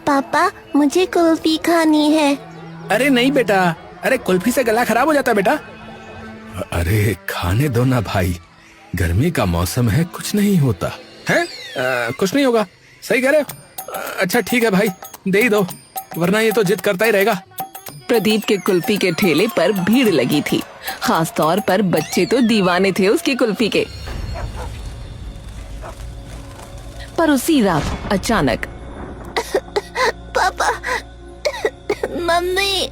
पापा मुझे कुल्फी खानी है। अरे नहीं बेटा, अरे कुल्फी से गला खराब हो जाता है बेटा। अरे खाने दो ना भाई, गर्मी का मौसम है, कुछ नहीं होता है। कुछ नहीं होगा, सही कह रहे हो। अच्छा ठीक है भाई, दे ही दो, वरना ये तो जिद करता ही रहेगा। प्रदीप के कुल्फी के ठेले पर भीड़ लगी थी। खास तौर पर बच्चे तो दीवाने थे उसकी कुल्फी के। पर उसी रात अचानक पापा, मम्मी।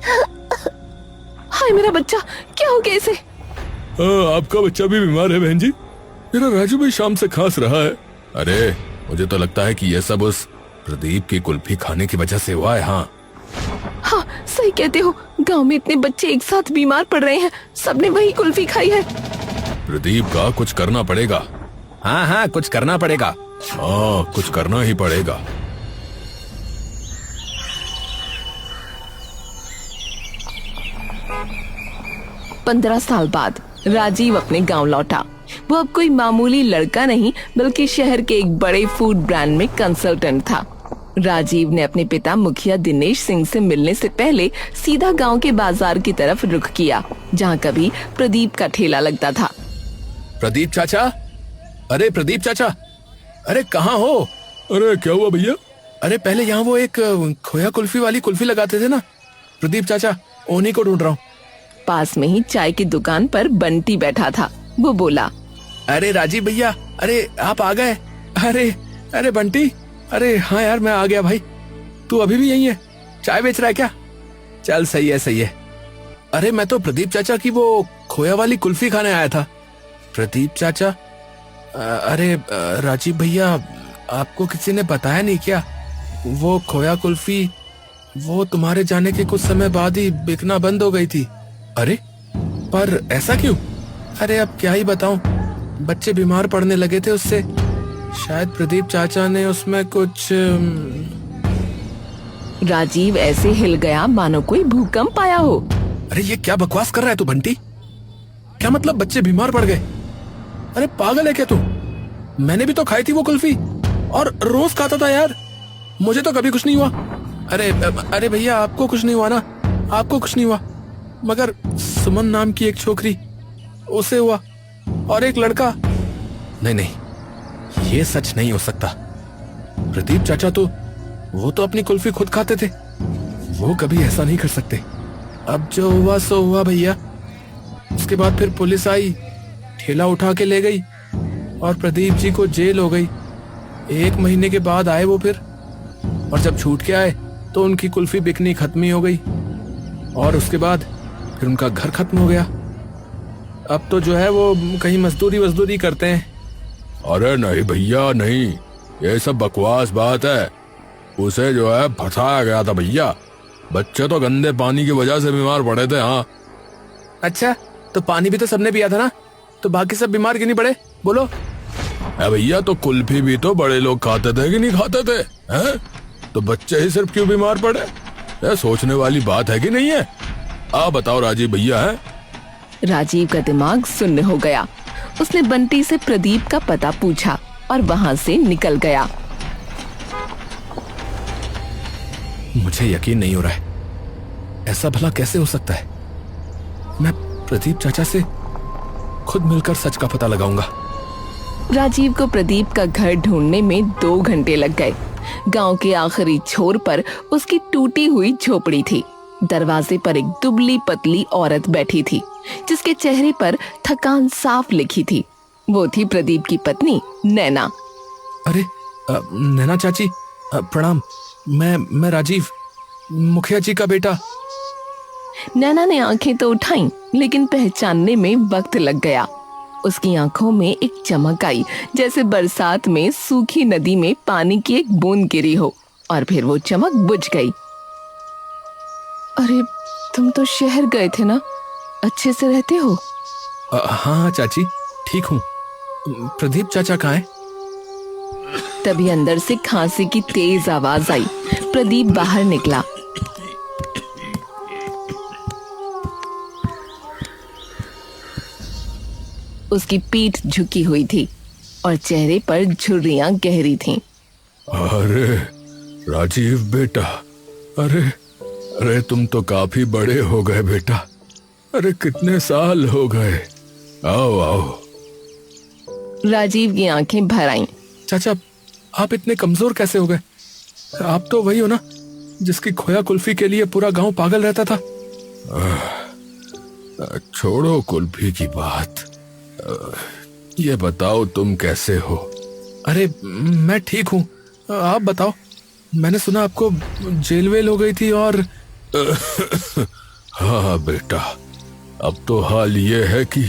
हाय मेरा बच्चा, क्या हो गया इसे? आपका बच्चा भी बीमार है बहन जी। मेरा राजू भी शाम से खांस रहा है। अरे मुझे तो लगता है कि ये सब उस प्रदीप की कुल्फी खाने की वजह से हुआ है। हाँ सही कहते हो, गांव में इतने बच्चे एक साथ बीमार पड़ रहे हैं, सबने वही कुल्फी खाई है। प्रदीप का कुछ करना पड़ेगा। हाँ हाँ कुछ करना पड़ेगा। हाँ कुछ करना ही पड़ेगा। पंद्रह साल बाद राजीव अपने गांव लौटा। वो अब कोई मामूली लड़का नहीं, बल्कि शहर के एक बड़े फूड ब्रांड में कंसल्टेंट था। राजीव ने अपने पिता मुखिया दिनेश सिंह से मिलने से पहले सीधा गांव के बाजार की तरफ रुख किया, जहां कभी प्रदीप का ठेला लगता था। प्रदीप चाचा, अरे प्रदीप चाचा, अरे कहाँ हो? अरे क्या हुआ भैया? अरे पहले यहाँ वो एक खोया कुल्फी वाली कुल्फी लगाते थे ना, प्रदीप चाचा, उन्हीं को ढूंढ रहा हूँ। पास में ही चाय की दुकान पर बंटी बैठा था। वो बोला, अरे राजीव भैया, अरे आप आ गए। अरे अरे बंटी, अरे हाँ यार मैं आ गया भाई। तू अभी भी यहीं है? चाय बेच रहा है क्या? चल सही है सही है। अरे मैं तो प्रदीप चाचा की वो खोया वाली कुल्फी खाने आया था। प्रदीप चाचा, अरे राजीव भैया, आपको किसी ने बताया नहीं क्या? वो खोया कुल्फी वो तुम्हारे जाने के कुछ समय बाद ही बिकना बंद हो गई थी। अरे पर ऐसा क्यों? अरे अब क्या ही बताऊं, बच्चे बीमार पड़ने लगे थे उससे। शायद प्रदीप चाचा ने उसमें कुछ। राजीव ऐसे हिल गया मानो कोई भूकंप आया हो। अरे ये क्या बकवास कर रहा है तू बंटी? क्या मतलब बच्चे बीमार पड़ गए? अरे पागल है क्या तू? मैंने भी तो खाई थी वो कुल्फी और रोज खाता था यार, मुझे तो कभी कुछ नहीं हुआ। अरे भैया आपको कुछ नहीं हुआ ना? आपको कुछ नहीं हुआ, मगर सुमन नाम की एक छोकरी, उसे हुआ, और एक लड़का। नहीं नहीं, ये सच नहीं हो सकता। प्रदीप चाचा तो वो तो अपनी कुल्फी खुद खाते थे, वो कभी ऐसा नहीं कर सकते। अब जो हुआ सो हुआ भैया। उसके बाद फिर पुलिस आई, ठेला उठा के ले गई और प्रदीप जी को जेल हो गई। 1 महीने के बाद आए वो फिर, और जब छूट के आए तो उनकी कुल्फी बिकनी खत्म ही हो गई, और उसके बाद फिर उनका घर खत्म हो गया। अब तो जो है वो कहीं मजदूरी करते हैं। अरे नहीं भैया नहीं, ये सब बकवास बात है। उसे जो है फंसाया गया था भैया। बच्चे तो गंदे पानी की वजह से बीमार पड़े थे। हाँ अच्छा, तो पानी भी तो सबने पिया था ना, तो बाकी सब बीमार क्यों नहीं पड़े? बोलो। भैया तो कुल्फी भी तो बड़े लोग खाते थे कि नहीं खाते थे हैं? तो बच्चे ही सिर्फ क्यों बीमार पड़े? ये सोचने वाली बात है कि नहीं है? आप बताओ राजीव भैया। है राजीव का दिमाग सुन्न हो गया। उसने बंटी से प्रदीप का पता पूछा और वहां से निकल गया। मुझे यकीन नहीं हो रहा है, ऐसा भला कैसे हो सकता है? मैं प्रदीप चाचा से खुद मिलकर सच का पता लगाऊंगा। राजीव को प्रदीप का घर ढूंढने में 2 घंटे लग गए। गांव के आखिरी छोर पर उसकी टूटी हुई झोपड़ी थी। दरवाजे पर एक दुबली पतली औरत बैठी थी, जिसके चेहरे पर थकान साफ लिखी थी। वो थी प्रदीप की पत्नी नैना। अरे नैना चाची, प्रणाम। मैं राजीव, मुखिया जी का बेटा। नैना ने आंखें तो उठाई, लेकिन पहचानने में वक्त लग गया। उसकी आंखों में एक चमक आई, जैसे बरसात में सूखी नदी में पानी की एक बूंद गिरी हो, और फिर वो चमक बुझ गई। अरे तुम तो शहर गए थे ना, अच्छे से रहते हो? हाँ चाची, ठीक हूँ। प्रदीप चाचा कहाँ है? तभी अंदर से खांसी की तेज आवाज आई। प्रदीप बाहर निकला। उसकी पीठ झुकी हुई थी और चेहरे पर झुर्रियां गहरी थीं। अरे राजीव बेटा, अरे अरे तुम तो काफी बड़े हो गए बेटा। अरे कितने साल हो गए। आओ आओ। राजीव की आंखें भर आईं। चाचा, आप इतने कमजोर कैसे हो गए? आप तो वही हो ना जिसकी खोया कुल्फी के लिए पूरा गांव पागल रहता था। छोड़ो कुल्फी की बात। ये बताओ तुम कैसे हो? अरे मैं ठीक हूँ, आप बताओ। मैंने सुना आपको जेल वेल हो गई थी और हाँ बेटा, अब तो हाल ये है कि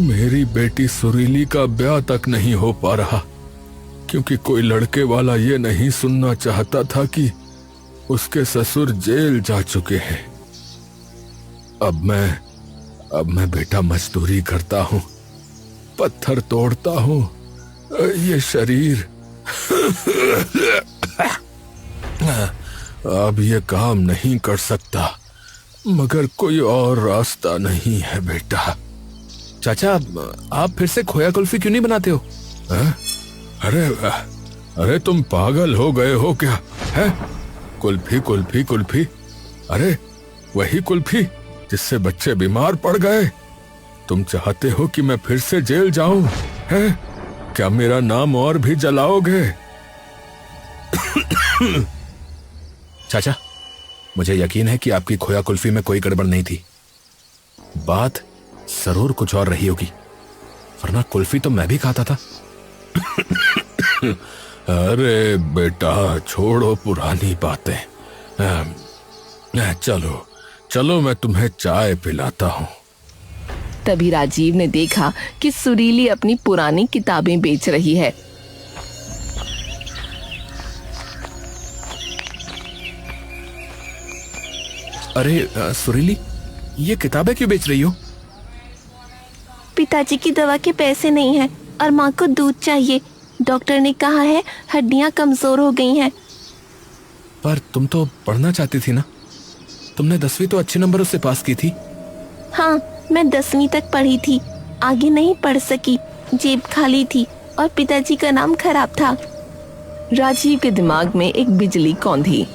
मेरी बेटी सुरीली का ब्याह तक नहीं हो पा रहा, क्योंकि कोई लड़के वाला ये नहीं सुनना चाहता था कि उसके ससुर जेल जा चुके हैं। अब मैं बेटा मजदूरी करता हूँ, पत्थर तोड़ता हूँ, ये शरीर अब ये काम नहीं कर सकता, मगर कोई और रास्ता नहीं है बेटा। चाचा, आप फिर से खोया कुल्फी क्यों नहीं बनाते हो? अरे तुम पागल हो गए हो क्या? है कुल्फी कुल्फी कुल्फी, अरे वही कुल्फी जिससे बच्चे बीमार पड़ गए। तुम चाहते हो कि मैं फिर से जेल जाऊं? है क्या मेरा नाम और भी जलाओगे? चाचा, मुझे यकीन है कि आपकी खोया कुल्फी में कोई गड़बड़ नहीं थी। बात जरूर कुछ और रही होगी, वरना कुल्फी तो मैं भी खाता था। अरे बेटा, छोड़ो पुरानी बातें। चलो चलो, मैं तुम्हें चाय पिलाता हूँ। तभी राजीव ने देखा कि सुरीली अपनी पुरानी किताबें बेच रही है। अरे सुरीली, ये किताबें क्यों बेच रही हो? पिताजी की दवा के पैसे नहीं हैं और माँ को दूध चाहिए। डॉक्टर ने कहा है हड्डियाँ कमजोर हो गई हैं। पर तुम तो पढ़ना चाहती थी ना? तुमने 10वीं तो अच्छे नंबरों से पास की थी। हाँ, मैं 10वीं तक पढ़ी थी, आगे नहीं पढ़ सकी। जेब खाली थी और पिताजी का नाम खराब था। राजीव के दिमाग में एक बिजली कौंधी।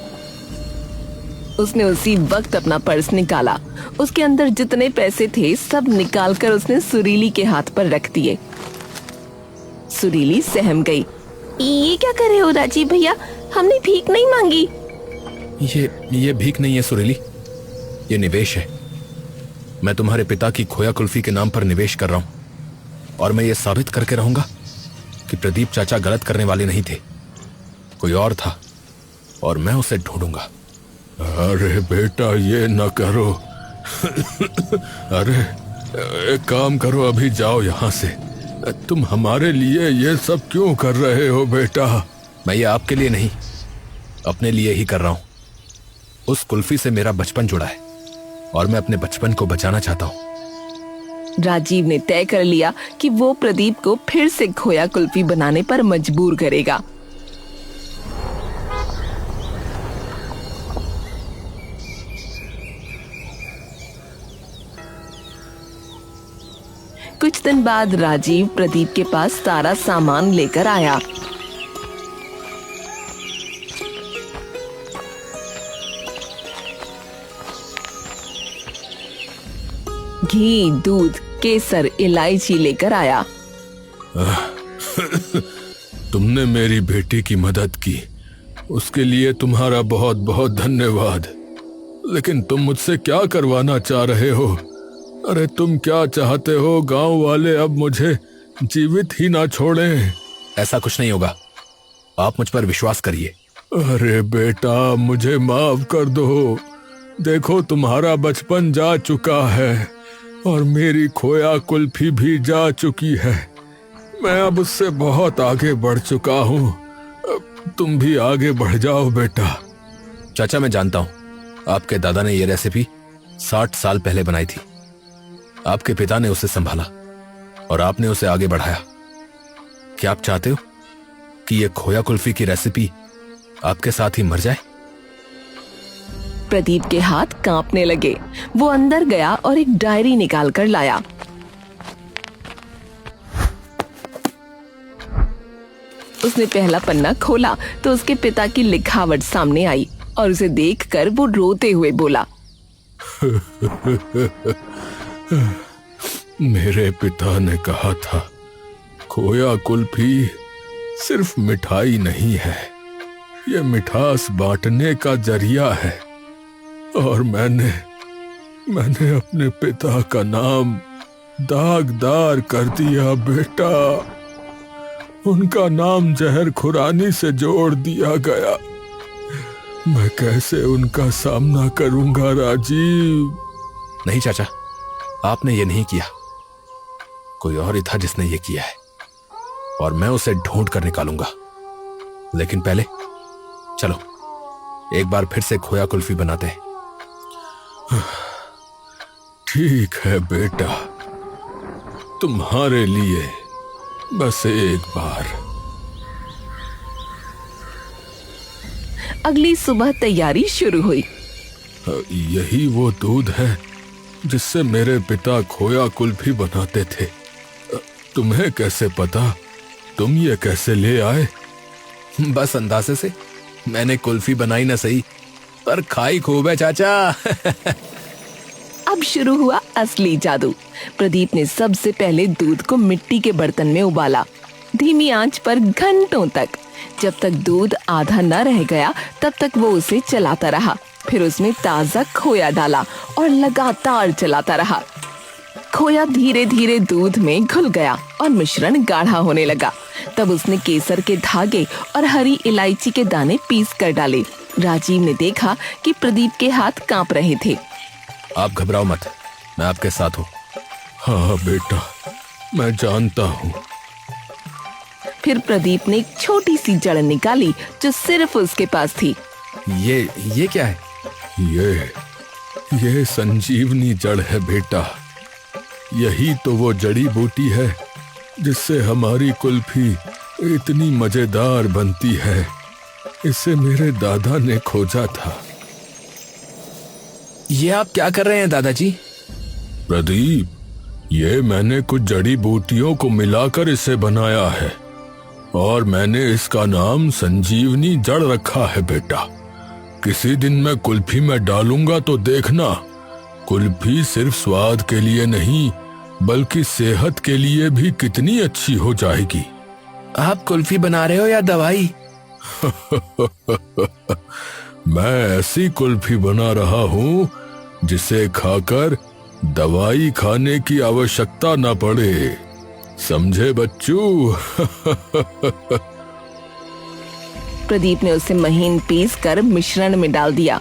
उसने उसी वक्त अपना पर्स निकाला। उसके अंदर जितने पैसे थे सब निकालकर उसने सुरीली के हाथ पर रख दिए। सुरीली सहम गई। ये क्या कर रहे हो राजीव भैया? हमने भीख नहीं मांगी। ये भीख नहीं है सुरीली, ये निवेश है। मैं तुम्हारे पिता की खोया कुल्फी के नाम पर निवेश कर रहा हूं, और मैं ये साबित करके रहूंगा कि प्रदीप चाचा गलत करने वाले नहीं थे, कोई और था, और मैं उसे ढूंढूंगा। अरे बेटा, ये न करो। अरे एक काम करो, अभी जाओ यहाँ से। तुम हमारे लिए ये सब क्यों कर रहे हो बेटा? मैं ये आपके लिए नहीं, अपने लिए ही कर रहा हूं। उस कुल्फी से मेरा बचपन जुड़ा है और मैं अपने बचपन को बचाना चाहता हूं। राजीव ने तय कर लिया कि वो प्रदीप को फिर से खोया कुल्फी बनाने पर मजबूर करेगा। कुछ दिन बाद राजीव प्रदीप के पास सारा सामान लेकर आया। घी, दूध, केसर, इलायची लेकर आया। तुमने मेरी बेटी की मदद की, उसके लिए तुम्हारा बहुत बहुत धन्यवाद। लेकिन तुम मुझसे क्या करवाना चाह रहे हो? अरे तुम क्या चाहते हो? गांव वाले अब मुझे जीवित ही ना छोड़ें। ऐसा कुछ नहीं होगा, आप मुझ पर विश्वास करिए। अरे बेटा, मुझे माफ कर दो। देखो, तुम्हारा बचपन जा चुका है और मेरी खोया कुल्फी भी जा चुकी है। मैं अब उससे बहुत आगे बढ़ चुका हूँ। तुम भी आगे बढ़ जाओ बेटा। चाचा, मैं जानता हूँ आपके दादा ने ये रेसिपी 60 साल पहले बनाई थी। आपके पिता ने उसे संभाला और आपने उसे आगे बढ़ाया। क्या आप चाहते हो कि ये खोया कुल्फी की रेसिपी आपके साथ ही मर जाए? प्रदीप के हाथ कांपने लगे। वो अंदर गया और एक डायरी निकाल कर लाया। उसने पहला पन्ना खोला तो उसके पिता की लिखावट सामने आई और उसे देखकर वो रोते हुए बोला, मेरे पिता ने कहा था खोया कुल्फी सिर्फ मिठाई नहीं है, ये मिठास बांटने का जरिया है। और मैंने अपने पिता का नाम दागदार कर दिया बेटा। उनका नाम जहर खुरानी से जोड़ दिया गया। मैं कैसे उनका सामना करूंगा राजीव? नहीं चाचा, आपने ये नहीं किया। कोई और ही था जिसने ये किया है और मैं उसे ढूंढ कर निकालूंगा। लेकिन पहले चलो एक बार फिर से खोया कुल्फी बनाते हैं। ठीक है बेटा, तुम्हारे लिए बस एक बार। अगली सुबह तैयारी शुरू हुई। यही वो दूध है जिससे मेरे पिता खोया कुल्फी बनाते थे। तुम्हें कैसे पता? तुम ये कैसे ले आए? बस अंदाजे से। मैंने कुल्फी बनाई ना सही, पर खाई खूब है चाचा। अब शुरू हुआ असली जादू। प्रदीप ने सबसे पहले दूध को मिट्टी के बर्तन में उबाला, धीमी आंच पर घंटों तक। जब तक दूध आधा न रह गया तब तक वो उसे चलाता रहा। फिर उसमें ताजा खोया डाला और लगातार चलाता रहा। खोया धीरे धीरे दूध में घुल गया और मिश्रण गाढ़ा होने लगा। तब उसने केसर के धागे और हरी इलायची के दाने पीस कर डाले। राजीव ने देखा कि प्रदीप के हाथ कांप रहे थे। आप घबराओ मत, मैं आपके साथ हूँ। हाँ बेटा, मैं जानता हूँ। फिर प्रदीप ने एक छोटी सी जड़ निकाली जो सिर्फ उसके पास थी। ये क्या है? ये संजीवनी जड़ है बेटा। यही तो वो जड़ी बूटी है जिससे हमारी कुल्फी इतनी मजेदार बनती है। इसे मेरे दादा ने खोजा था। ये आप क्या कर रहे हैं दादाजी? प्रदीप, ये मैंने कुछ जड़ी बूटियों को मिलाकर इसे बनाया है और मैंने इसका नाम संजीवनी जड़ रखा है बेटा। किसी दिन मैं कुल्फी में डालूंगा तो देखना, कुल्फी सिर्फ स्वाद के लिए नहीं बल्कि सेहत के लिए भी कितनी अच्छी हो जाएगी। आप कुल्फी बना रहे हो या दवाई? मैं ऐसी कुल्फी बना रहा हूँ जिसे खाकर दवाई खाने की आवश्यकता न पड़े। समझे बच्चू? प्रदीप ने उसे महीन पीस कर मिश्रण में डाल दिया।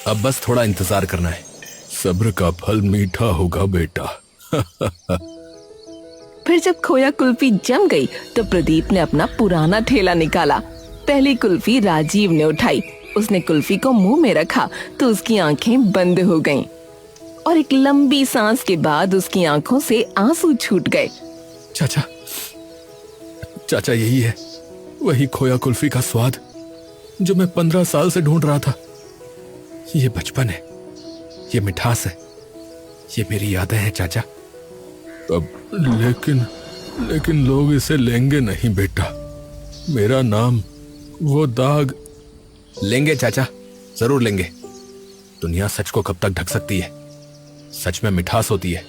अब बस थोड़ा इंतजार करना है। सब्र का फल मीठा होगा बेटा। फिर जब खोया कुल्फी जम गई तो प्रदीप ने अपना पुराना ठेला निकाला। पहली कुल्फी राजीव ने उठाई। उसने कुल्फी को मुंह में रखा तो उसकी आंखें बंद हो गईं और एक लंबी सांस के बाद उसकी आंखों से आंसू छूट गए। चाचा यही है वही खोया कुल्फी का स्वाद जो मैं 15 साल से ढूंढ रहा था। ये बचपन है, ये मिठास है, ये मेरी यादें हैं चाचा। अब लेकिन लोग इसे लेंगे नहीं बेटा। मेरा नाम वो दाग। लेंगे चाचा, जरूर लेंगे। दुनिया सच को कब तक ढक सकती है? सच में मिठास होती है।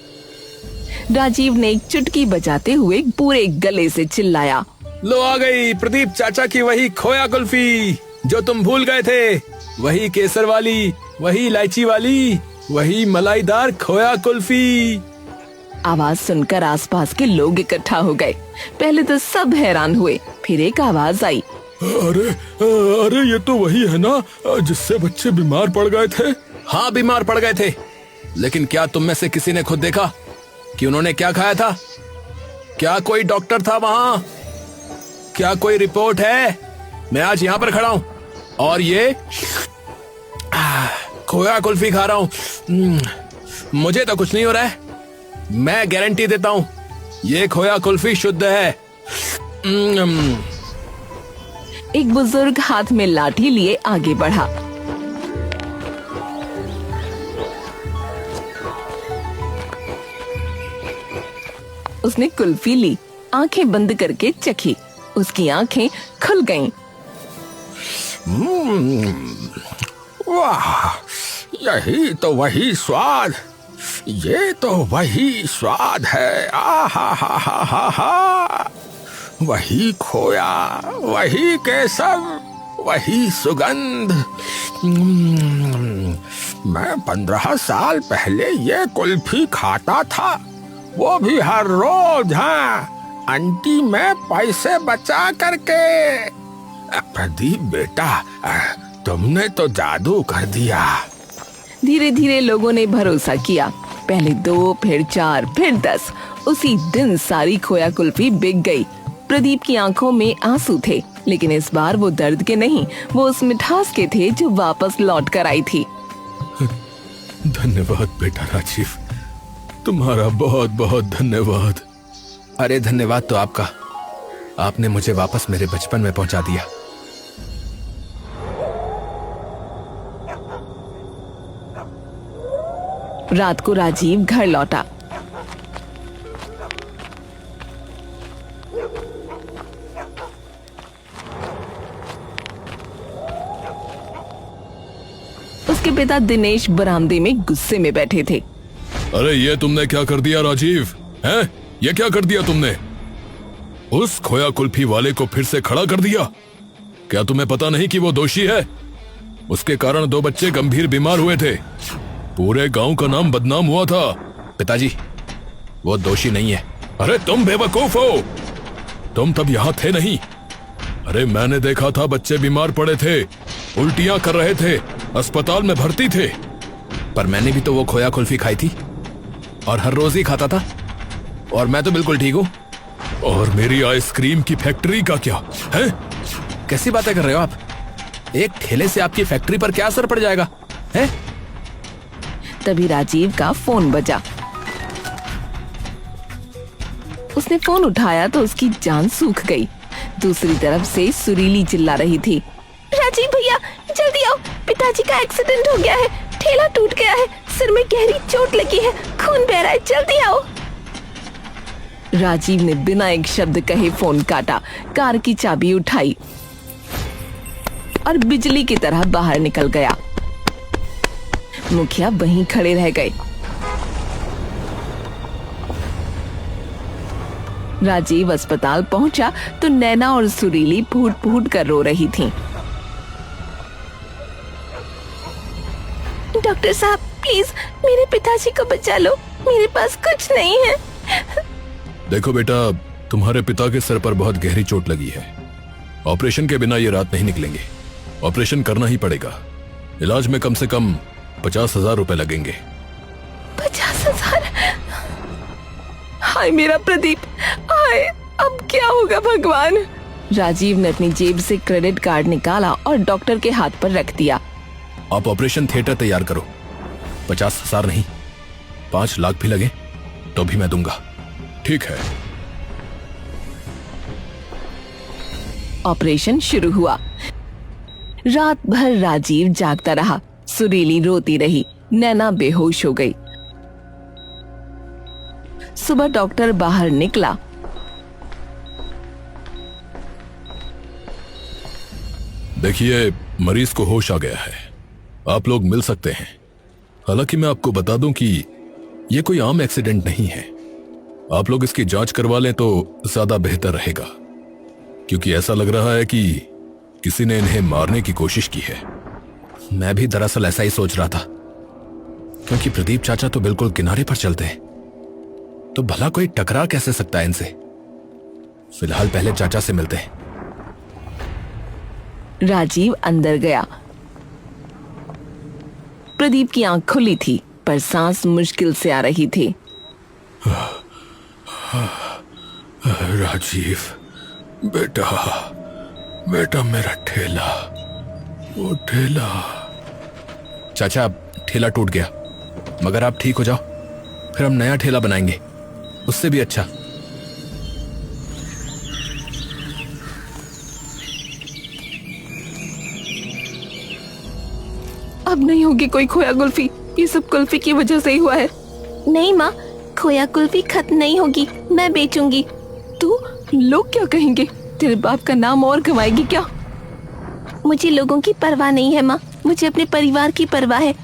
राजीव ने एक चुटकी बजाते हुए पूरे गले से चिल्लाया, लो आ गई प्रदीप चाचा की वही खोया कुल्फी जो तुम भूल गए थे। वही केसर वाली, वही इलायची वाली, वही मलाईदार खोया कुल्फी। आवाज सुनकर आसपास के लोग इकट्ठा हो गए। पहले तो सब हैरान हुए, फिर एक आवाज आई, अरे ये तो वही है ना जिससे बच्चे बीमार पड़ गए थे? हाँ, बीमार पड़ गए थे। लेकिन क्या तुम में से किसी ने खुद देखा कि उन्होंने क्या खाया था? क्या कोई डॉक्टर था वहां? क्या कोई रिपोर्ट है? मैं आज यहाँ पर खड़ा हूँ और ये खोया कुल्फी खा रहा हूँ। मुझे तो कुछ नहीं हो रहा है। मैं गारंटी देता हूँ ये खोया कुल्फी शुद्ध है। एक बुजुर्ग हाथ में लाठी लिए आगे बढ़ा। उसने कुल्फी ली, आंखें बंद करके चखी। उसकी आंखें खुल गईं। वाह, यही तो वही स्वाद, ये तो वही स्वाद है। आहा हा हा हा हा, वही खोया, वही केसर, वही सुगंध। मैं 15 साल पहले ये कुल्फी खाता था, वो भी हर रोज। हाँ, आंटी मैं पैसे बचा करके। प्रदीप बेटा, तुमने तो जादू कर दिया। धीरे धीरे लोगों ने भरोसा किया। पहले 2, फिर 4, फिर 10। उसी दिन सारी खोया कुल्फी बिक गई। प्रदीप की आंखों में आंसू थे, लेकिन इस बार वो दर्द के नहीं, वो उस मिठास के थे जो वापस लौट कर आई थी। धन्यवाद बेटा राजीव, तुम्हारा बहुत बहुत धन्यवाद। अरे धन्यवाद तो आपका, आपने मुझे वापस मेरे बचपन में पहुंचा दिया। रात को राजीव घर लौटा। उसके पिता दिनेश बरामदे में गुस्से में बैठे थे। अरे ये तुमने क्या कर दिया राजीव? हैं? ये क्या कर दिया तुमने? उस खोया कुल्फी वाले को फिर से खड़ा कर दिया। क्या तुम्हें पता नहीं कि वो दोषी है? उसके कारण 2 बच्चे गंभीर बीमार हुए थे, पूरे गांव का नाम बदनाम हुआ था। पिताजी, वो दोषी नहीं है। अरे तुम बेवकूफ हो, तुम तब यहाँ थे नहीं। अरे मैंने देखा था, बच्चे बीमार पड़े थे, उल्टियां कर रहे थे, अस्पताल में भर्ती थे। पर मैंने भी तो वो खोया कुल्फी खाई थी और हर रोज ही खाता था, और मैं तो बिल्कुल ठीक हूँ। और मेरी आइसक्रीम की फैक्ट्री का क्या है? कैसी बातें कर रहे हो आप? एक ठेले से आपकी फैक्ट्री पर क्या असर पड़ जाएगा है? तभी राजीव का फोन बजा। उसने फोन उठाया तो उसकी जान सूख गई। दूसरी तरफ से सुरीली चिल्ला रही थी, राजीव भैया जल्दी आओ, पिताजी का एक्सीडेंट हो गया है, ठेला टूट गया है, सिर में गहरी चोट लगी है, खून बह रहा है, जल्दी आओ। राजीव ने बिना एक शब्द कहे फोन काटा, कार की चाबी उठाई और बिजली की तरह बाहर निकल गया। मुखिया वहीं खड़े रह गए। राजीव अस्पताल पहुंचा तो नैना और सुरीली फूट फूट कर रो रही थीं। डॉक्टर साहब प्लीज मेरे पिताजी को बचा लो, मेरे पास कुछ नहीं है। देखो बेटा, तुम्हारे पिता के सर पर बहुत गहरी चोट लगी है। ऑपरेशन के बिना ये रात नहीं निकलेंगे, ऑपरेशन करना ही पड़ेगा। इलाज में कम से कम 50,000 रुपए लगेंगे। 50,000? हाय मेरा प्रदीप, हाय अब क्या होगा भगवान। राजीव ने अपनी जेब से क्रेडिट कार्ड निकाला और डॉक्टर के हाथ पर रख दिया। आप ऑपरेशन थिएटर तैयार करो, 50,000 नहीं 5 लाख भी लगे तो भी मैं दूंगा। ठीक है। ऑपरेशन शुरू हुआ। रात भर राजीव जागता रहा, सुरीली रोती रही, नैना बेहोश हो गई। सुबह डॉक्टर बाहर निकला। देखिए, मरीज को होश आ गया है, आप लोग मिल सकते हैं। हालांकि मैं आपको बता दूं कि यह कोई आम एक्सीडेंट नहीं है। आप लोग इसकी जांच करवा लें तो ज्यादा बेहतर रहेगा, क्योंकि ऐसा लग रहा है कि किसी ने इन्हें मारने की कोशिश की है। मैं भी दरअसल ऐसा ही सोच रहा था, क्योंकि प्रदीप चाचा तो बिल्कुल किनारे पर चलते हैं, तो भला कोई टकरा कैसे सकता है इनसे। फिलहाल पहले चाचा से मिलते हैं। राजीव अंदर गया। प्रदीप की आंख खुली थी, पर सांस मुश्किल से आ रही थी। राजीव बेटा, बेटा मेरा ठेला, वो ठेला। चाचा, ठेला टूट गया, मगर आप ठीक हो जाओ, फिर हम नया ठेला बनाएंगे, उससे भी अच्छा। अब नहीं होगी कोई खोया कुल्फी, ये सब कुल्फी की वजह से ही हुआ है। नहीं माँ, खोया कुल्फी खत्म नहीं होगी, मैं बेचूंगी। तू, लोग क्या कहेंगे? तेरे बाप का नाम और कमाएगी क्या? मुझे लोगों की परवाह नहीं है माँ, मुझे अपने परिवार की परवाह है।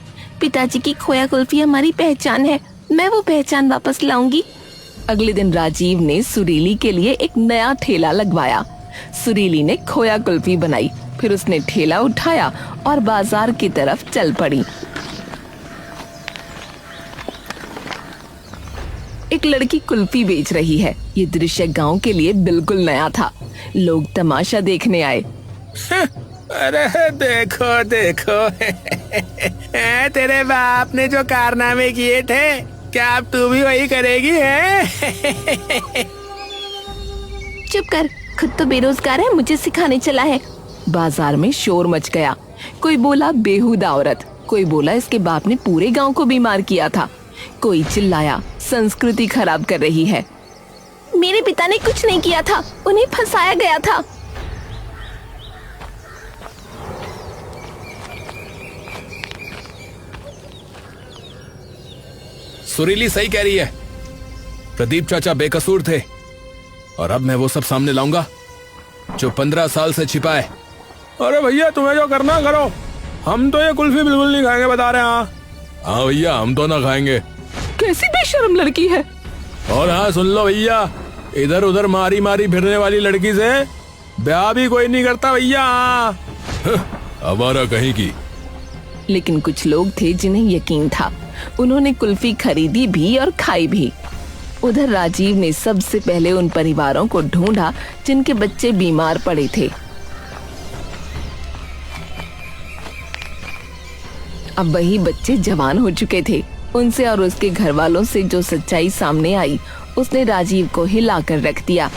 पिताजी की खोया कुल्फी हमारी पहचान है, मैं वो पहचान वापस लाऊंगी। अगले दिन राजीव ने सुरीली के लिए एक नया ठेला लगवाया। सुरीली ने खोया कुल्फी बनाई, फिर उसने ठेला उठाया और बाजार की तरफ चल पड़ी। एक लड़की कुल्फी बेच रही है। ये दृश्य गांव के लिए बिल्कुल नया था। लोग तमाशा देखने आए। अरे देखो देखो तेरे बाप ने जो कारनामे किए थे, क्या अब तू भी वही करेगी है? चुप कर, खुद तो बेरोजगार है, मुझे सिखाने चला है। बाजार में शोर मच गया। कोई बोला बेहुदा औरत, कोई बोला इसके बाप ने पूरे गांव को बीमार किया था, कोई चिल्लाया संस्कृति खराब कर रही है। मेरे पिता ने कुछ नहीं किया था, उन्हें फंसाया गया था। सुरीली सही कह रही है, प्रदीप चाचा बेकसूर थे और अब मैं वो सब सामने लाऊंगा जो 15 साल से छिपा है। अरे भैया तुम्हें जो करना करो, हम तो ये कुल्फी बिल्कुल नहीं खाएंगे, बता रहे हैं। हाँ भैया हम तो ना खाएंगे। कैसी बेशर्म लड़की है। और हाँ सुन लो भैया, इधर उधर मारी मारी फिरने वाली लड़की से ब्याह भी कोई नहीं करता भैया। आवारा कहीं की। लेकिन कुछ लोग थे जिन्हें यकीन था। उन्होंने कुल्फी खरीदी भी और खाई भी। उधर राजीव ने सबसे पहले उन परिवारों को ढूंढा जिनके बच्चे बीमार पड़े थे। अब वही बच्चे जवान हो चुके थे। उनसे और उसके घर वालों से जो सच्चाई सामने आई, उसने राजीव को हिलाकर रख दिया।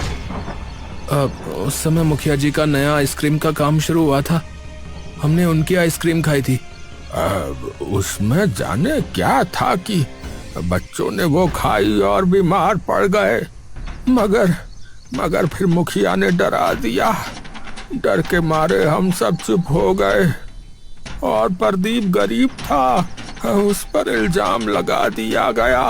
उस समय मुखिया जी का नया आइसक्रीम का काम शुरू हुआ था, हमने उनकी आइसक्रीम खाई थी। उसमें जाने क्या था कि बच्चों ने वो खाई और बीमार पड़ गए, मगर फिर मुखिया ने डरा दिया। डर के मारे हम सब चुप हो गए और प्रदीप गरीब था, उस पर इल्जाम लगा दिया गया।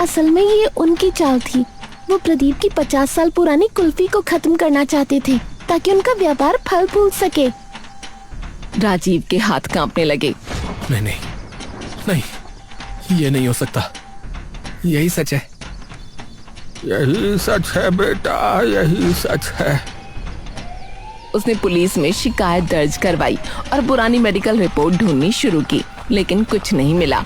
असल में ये उनकी चाल थी। वो प्रदीप की 50 साल पुरानी कुल्फी को खत्म करना चाहते थे ताकि उनका व्यापार फल फूल सके। राजीव के हाथ कांपने लगे। नहीं, ये नहीं हो सकता, यही सच है। यही सच है बेटा, यही सच है। उसने पुलिस में शिकायत दर्ज करवाई और पुरानी मेडिकल रिपोर्ट ढूंढनी शुरू की, लेकिन कुछ नहीं मिला।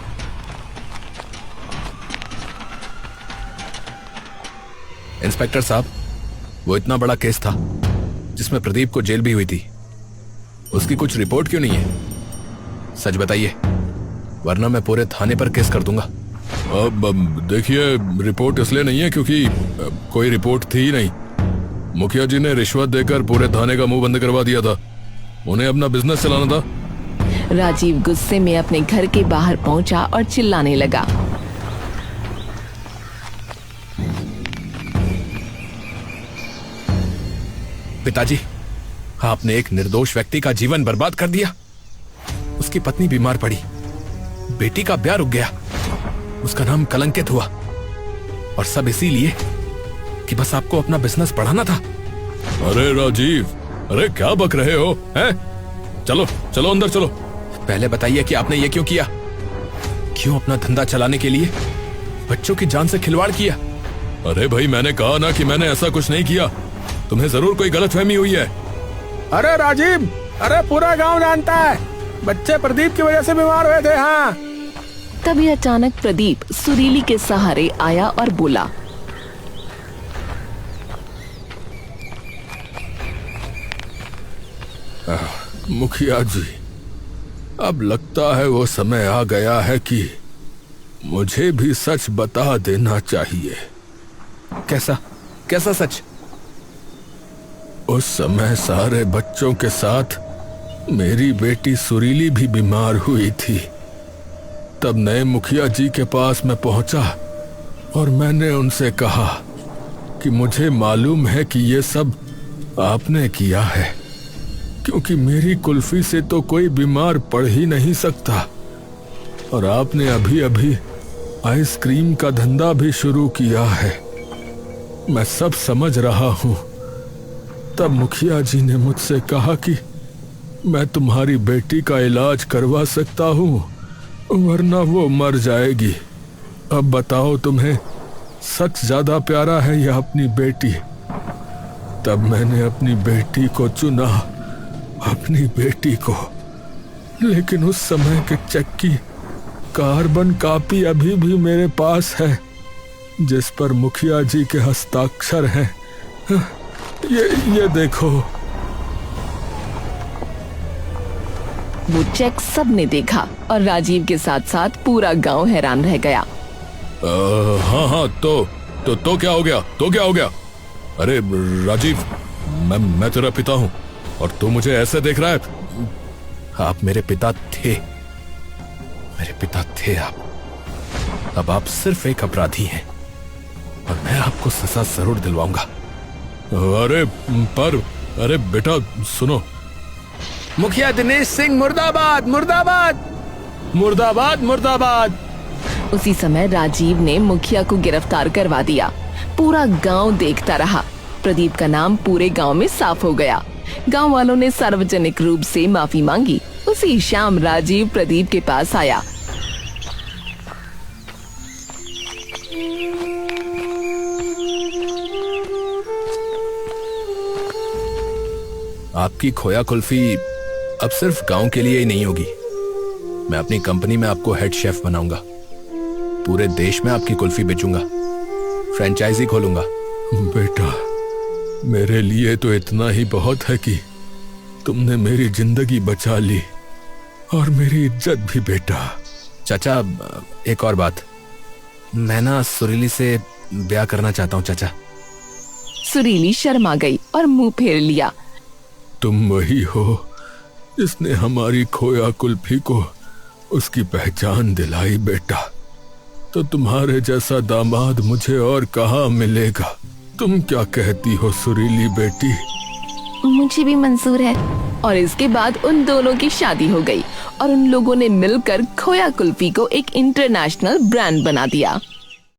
इंस्पेक्टर साहब, वो इतना बड़ा केस था जिसमें प्रदीप को जेल भी हुई थी, उसकी कुछ रिपोर्ट क्यों नहीं है? सच बताइए, वरना मैं पूरे थाने पर केस कर दूंगा। अब देखिए, रिपोर्ट इसलिए नहीं है क्योंकि कोई रिपोर्ट थी ही नहीं। मुखिया जी ने रिश्वत देकर पूरे थाने का मुंह बंद करवा दिया था, उन्हें अपना बिजनेस चलाना था। राजीव गुस्से में अपने घर के बाहर पहुंचा और चिल्लाने लगा। पिताजी, आपने एक निर्दोष व्यक्ति का जीवन बर्बाद कर दिया। उसकी पत्नी बीमार पड़ी, बेटी का ब्याह रुक गया, उसका नाम कलंकित हुआ, और सब इसीलिए कि बस आपको अपना बिजनेस बढ़ाना था। अरे राजीव, अरे क्या बक रहे हो हैं? चलो चलो अंदर चलो। पहले बताइए कि आपने ये क्यों किया? क्यों अपना धंधा चलाने के लिए बच्चों की जान से खिलवाड़ किया? अरे भाई, मैंने कहा ना कि मैंने ऐसा कुछ नहीं किया। तुम्हें जरूर कोई गलतफहमी हुई है। अरे राजीव, अरे पूरा गांव जानता है, बच्चे प्रदीप की वजह से बीमार हुए थे। हाँ। तभी अचानक प्रदीप सुरीली के सहारे आया और बोला, मुखिया जी, अब लगता है वो समय आ गया है कि मुझे भी सच बता देना चाहिए। कैसा सच? उस समय सारे बच्चों के साथ मेरी बेटी सुरीली भी बीमार हुई थी। तब नए मुखिया जी के पास मैं पहुंचा और मैंने उनसे कहा कि मुझे मालूम है कि ये सब आपने किया है, क्योंकि मेरी कुल्फी से तो कोई बीमार पड़ ही नहीं सकता। और आपने अभी अभी आइसक्रीम का धंधा भी शुरू किया है। मैं सब समझ रहा हूं। तब मुखिया जी ने मुझसे कहा कि मैं तुम्हारी बेटी का इलाज करवा सकता हूं, वरना वो मर जाएगी। अब बताओ, तुम्हें सच ज्यादा प्यारा है या अपनी बेटी? तब मैंने अपनी बेटी को चुना, अपनी बेटी को। लेकिन उस समय के चेक की कार्बन कॉपी अभी भी मेरे पास है, जिस पर मुखिया जी के हस्ताक्षर हैं। ये देखो। वो चेक सबने देखा और राजीव के साथ साथ पूरा गांव हैरान रह गया। हाँ, तो क्या हो गया? क्या हो गया? अरे राजीव, मैं तेरा पिता हूं और तू मुझे ऐसे देख रहा है? आप मेरे पिता थे, आप। अब आप सिर्फ एक अपराधी हैं और मैं आपको सजा जरूर दिलवाऊंगा। अरे बेटा सुनो। मुखिया दिनेश सिंह मुर्दाबाद, मुर्दाबाद, मुर्दाबाद, मुर्दाबाद। उसी समय राजीव ने मुखिया को गिरफ्तार करवा दिया। पूरा गांव देखता रहा। प्रदीप का नाम पूरे गांव में साफ हो गया। गांव वालों ने सार्वजनिक रूप से माफी मांगी। उसी शाम राजीव प्रदीप के पास आया। आपकी खोया कुल्फी अब सिर्फ गांव के लिए ही नहीं होगी। मैं अपनी कंपनी में आपको हेड शेफ बनाऊंगा। पूरे देश में आपकी कुल्फी बेचूंगा, फ्रेंचाइजी खोलूंगा। बेटा, मेरे लिए तो इतना ही बहुत है कि तुमने मेरी जिंदगी बचा ली और मेरी इज्जत भी। बेटा। चाचा, एक और बात, मैं ना सुरीली से ब्याह करना चाहता हूँ चाचा। सुरीली शर्मा गई और मुंह फेर लिया। तुम वही हो जिसने हमारी खोया कुल्फी को उसकी पहचान दिलाई। बेटा, तो तुम्हारे जैसा दामाद मुझे और कहाँ मिलेगा? तुम क्या कहती हो सुरीली बेटी? मुझे भी मंजूर है। और इसके बाद उन दोनों की शादी हो गई और उन लोगों ने मिलकर खोया कुल्फी को एक इंटरनेशनल ब्रांड बना दिया।